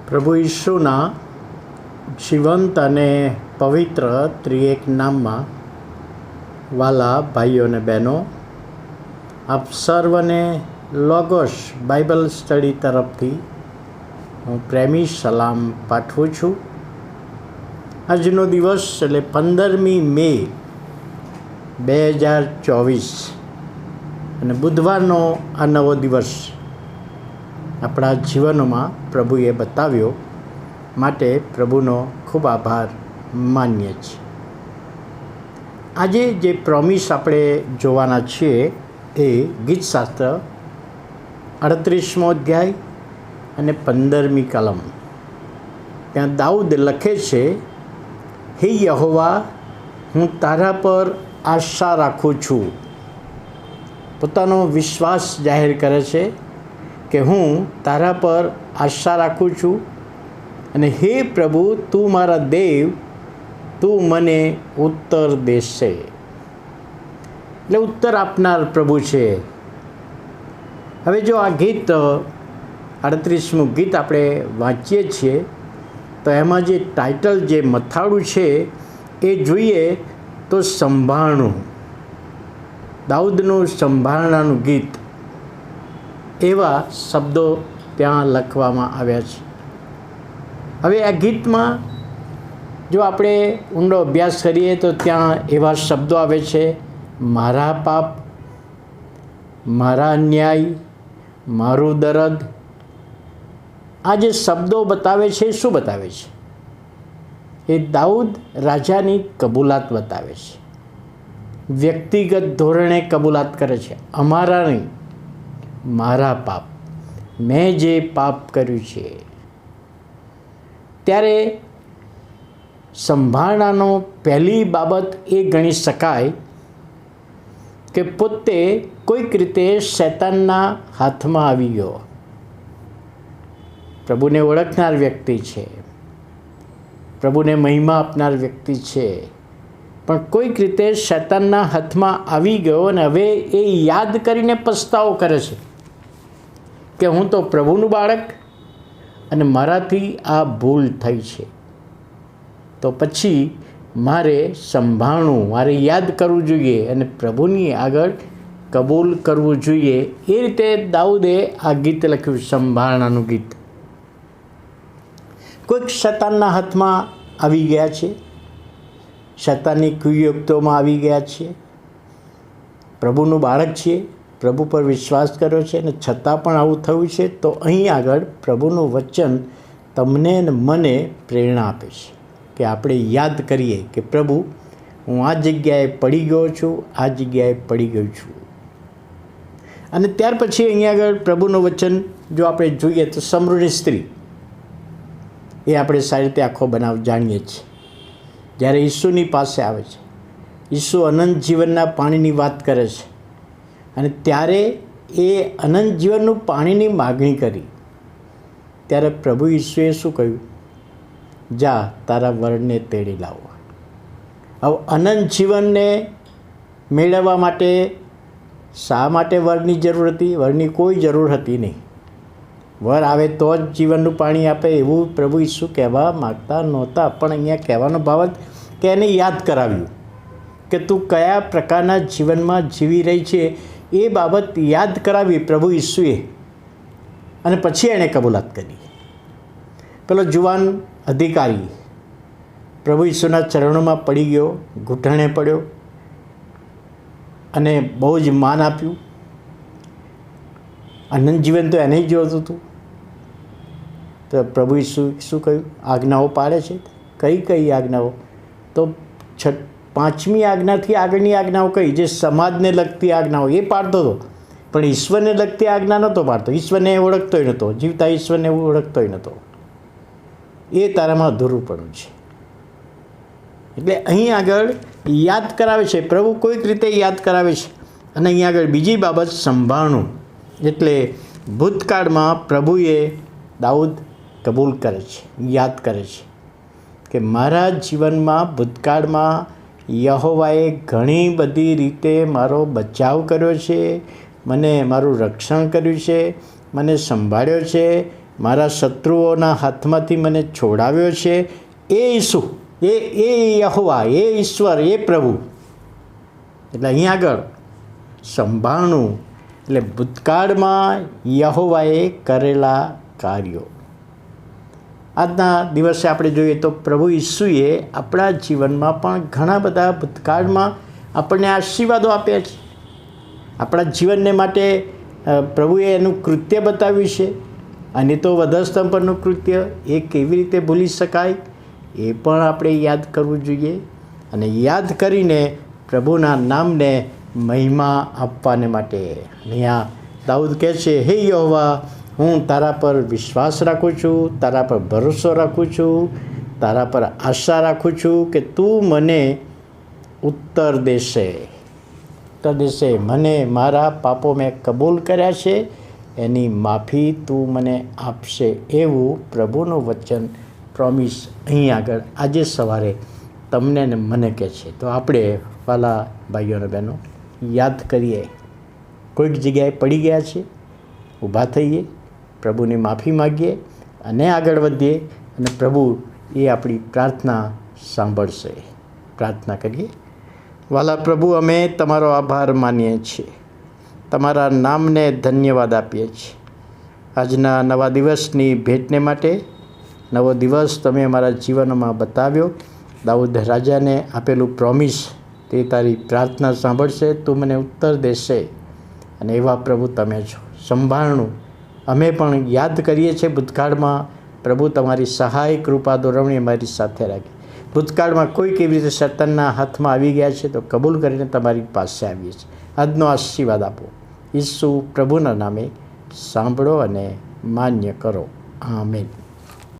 પ્રભુ ઈસુના જીવંત અને પવિત્ર ત્રિએક નામમાં વાલા ભાઈઓ અને બહેનો, આપ સર્વને લોગોસ બાઇબલ સ્ટડી તરફથી હું પ્રેમી સલામ પાઠવું છું. આજનો દિવસ એટલે 15મી મે 2024 અને બુધવારનો આ નવો દિવસ આપણા જીવનોમાં પ્રભુએ બતાવ્યો માટે પ્રભુનો ખૂબ આભાર માનીએ છીએ. આજે જે પ્રોમિસ આપણે જોવાના છીએ એ ગીતશાસ્ત્ર 38મો અધ્યાય અને 15મી કલમ. ત્યાં દાઉદ લખે છે, હે યહોવા, હું તારા પર આશા રાખું છું. પોતાનો વિશ્વાસ જાહેર કરે છે કે હું તારા પર આશા રાખું છું અને હે પ્રભુ, તું મારા દેવ, તું મને ઉત્તર દેશે. એટલે ઉત્તર આપનાર પ્રભુ છે. હવે જો આ ગીત 38મું ગીત આપણે વાંચીએ છીએ તો એમાં જે ટાઇટલ, જે મથાળું છે એ જોઈએ તો સંભાળણું, દાઉદનું સંભાળનાનું ગીત, એવા શબ્દો ત્યાં લખવામાં આવ્યા છે. હવે આ ગીતમાં જો આપણે ઊંડો અભ્યાસ કરીએ તો ત્યાં એવા શબ્દો આવે છે, મારા પાપ, મારા અન્યાય, મારું દર્દ. આ જે શબ્દો બતાવે છે, શું બતાવે છે? એ દાઉદ રાજાની કબૂલાત બતાવે છે. વ્યક્તિગત ધોરણે કબૂલાત કરે છે, અમારા નહીં, મારા પાપ, મેં જે પાપ કર્યું છે. ત્યારે સંભાળનાનો પહેલી બાબત એ ગણી શકાય કે પોતે કોઈક રીતે શૈતાનના હાથમાં આવી ગયો. પ્રભુને ઓળખનાર વ્યક્તિ છે, પ્રભુને મહિમા આપનાર વ્યક્તિ છે, પણ કોઈક રીતે શૈતાનના હાથમાં આવી ગયો અને હવે એ યાદ કરીને પસ્તાવો કરે છે કે હું તો પ્રભુનું બાળક અને મારાથી આ ભૂલ થઈ છે, તો પછી મારે સંભાળવું, મારે યાદ કરવું જોઈએ અને પ્રભુની આગળ કબૂલ કરવું જોઈએ. એ રીતે દાઉદે આ ગીત લખ્યું, સંભાળનાનું ગીત. કોઈક શૈતાનના હાથમાં આવી ગયા છે, શૈતાનની કુયુક્તિઓમાં આવી ગયા છે, પ્રભુનું બાળક છીએ, પ્રભુ પર વિશ્વાસ કર્યો છે અને છતાં પણ આવું થયું છે. તો અહીં આગળ પ્રભુનું વચન તમને અને મને પ્રેરણા આપે છે કે આપણે યાદ કરીએ કે પ્રભુ, હું આ જગ્યાએ પડી ગયો છું, આ જગ્યાએ પડી ગયો છું. અને ત્યાર પછી અહીં આગળ પ્રભુનું વચન જો આપણે જોઈએ તો સમૃદ્ધ સ્ત્રી, એ આપણે સારી રીતે આખો બનાવ જાણીએ છીએ. જ્યારે ઈસુની પાસે આવે છે, ઈસુ અનંત જીવનના પાણીની વાત કરે છે અને ત્યારે એ અનંત જીવનનું પાણીની માગણી કરી, ત્યારે પ્રભુ ઈસુએ શું કહ્યું? જા, તારા વરને તેડી લાવો. હવે અનંત જીવનને મેળવવા માટે શા માટે વરની જરૂર હતી? વરની કોઈ જરૂર હતી નહીં. વર આવે તો જ જીવનનું પાણી આપે એવું પ્રભુ ઈસુ કહેવા માગતા નહોતા. પણ અહીંયા કહેવાનો ભાવ કે એને યાદ કરાવ્યું કે તું કયા પ્રકારના જીવનમાં જીવી રહી છે એ બાબત યાદ કરાવી પ્રભુ ઈસુએ, અને પછી એણે કબૂલાત કરી. પેલો જુવાન અધિકારી પ્રભુ ઈસુના ચરણોમાં પડી ગયો, ઘૂંટણે પડ્યો અને બહુ જ માન આપ્યું. અનંત જીવન તો એને જ જોતું હતું. તો પ્રભુ ઈસુ શું કહ્યું? આજ્ઞાઓ પાડે છે. કઈ કઈ આજ્ઞાઓ? તો 5મી આજ્ઞાથી આગળની આજ્ઞાઓ કઈ? જે સમાજને લગતી આજ્ઞાઓ એ પાડતો હતો, પણ ઈશ્વરને લગતી આજ્ઞા નહોતો પાડતો. ઈશ્વરને ઓળખતોય નહોતો, જીવતા ઈશ્વરને ઓળખતોય નહોતો. એ તારામાં અધૂરુંપણું છે. એટલે અહીં આગળ યાદ કરાવે છે, પ્રભુ કોઈક રીતે યાદ કરાવે છે. અને અહીં આગળ બીજી બાબત, સંભાળણું, એટલે ભૂતકાળમાં પ્રભુએ દાઉદ કબૂલ કરે છે, યાદ કરે છે કે મારા જીવનમાં ભૂતકાળમાં યહોવાએ ઘણી બધી રીતે મારો બચાવ કર્યો છે, મને મારું રક્ષણ કર્યું છે, મને સંભાળ્યો છે મારા શત્રુઓના હાથમાંથી મને છોડાવ્યો છે એ ઈસુ, એ યહોવા, એ ઈશ્વર, એ પ્રભુ. એટલે અહીં આગળ સંભાળનું એટલે ભૂતકાળમાં યહોવાએ કરેલા કાર્યો. આજના દિવસે આપણે જોઈએ તો પ્રભુ ઈસુએ આપણા જીવનમાં પણ ઘણા બધા ભૂતકાળમાં આપણને આશીર્વાદો આપ્યા છે. આપણા જીવનને માટે પ્રભુએ એનું કૃત્ય બતાવ્યું છે. અને તો વધસ્તંભ પરનું કૃત્ય એ કેવી રીતે ભૂલી શકાય એ પણ આપણે યાદ કરવું જોઈએ. અને યાદ કરીને પ્રભુના નામને મહિમા આપવાને માટે અહીંયા દાઉદ કહે છે, હે યહોવા, હું તારા પર વિશ્વાસ રાખું છું, તારા પર ભરોસો રાખું છું, તારા પર આશા રાખું છું કે તું મને ઉત્તર દેશે. મને મારા પાપો મેં કબૂલ કર્યા છે, એની માફી તું મને આપશે. એવું પ્રભુનું વચન પ્રોમિસ અહીં આગળ આજે સવારે તમને ને મને કહે છે. તો આપણે વાલા ભાઈઓ અને બહેનો યાદ કરીએ, કોઈક જગ્યાએ પડી ગયા છે, ઊભા થઈએ, પ્રભુની માફી માગીએ અને આગળ વધીએ. અને પ્રભુ એ આપણી પ્રાર્થના સાંભળશે. પ્રાર્થના કરીએ. વાલા પ્રભુ, અમે તમારો આભાર માનીએ છીએ, તમારા નામને ધન્યવાદ આપીએ છીએ આજના નવા દિવસની ભેટને માટે. નવો દિવસ તમે અમારા જીવનમાં બતાવ્યો. દાઉદ રાજાને આપેલું પ્રોમિસ તે તારી પ્રાર્થના સાંભળશે, તું મને ઉત્તર દેશે. અને એવા પ્રભુ તમે છો. સંભાળનું અમે પણ યાદ કરીએ છીએ ભૂતકાળમાં પ્રભુ તમારી સહાય, કૃપા, દોરવણી અમારી સાથે રાખી. ભૂતકાળમાં કોઈ કેવી રીતે શૈતાનના હાથમાં આવી ગયા છે તો કબૂલ કરીને તમારી પાસે આવીએ છીએ. આજનો આશીર્વાદ આપો. ઈસુ પ્રભુના નામે સાંભળો અને માન્ય કરો. આમેન.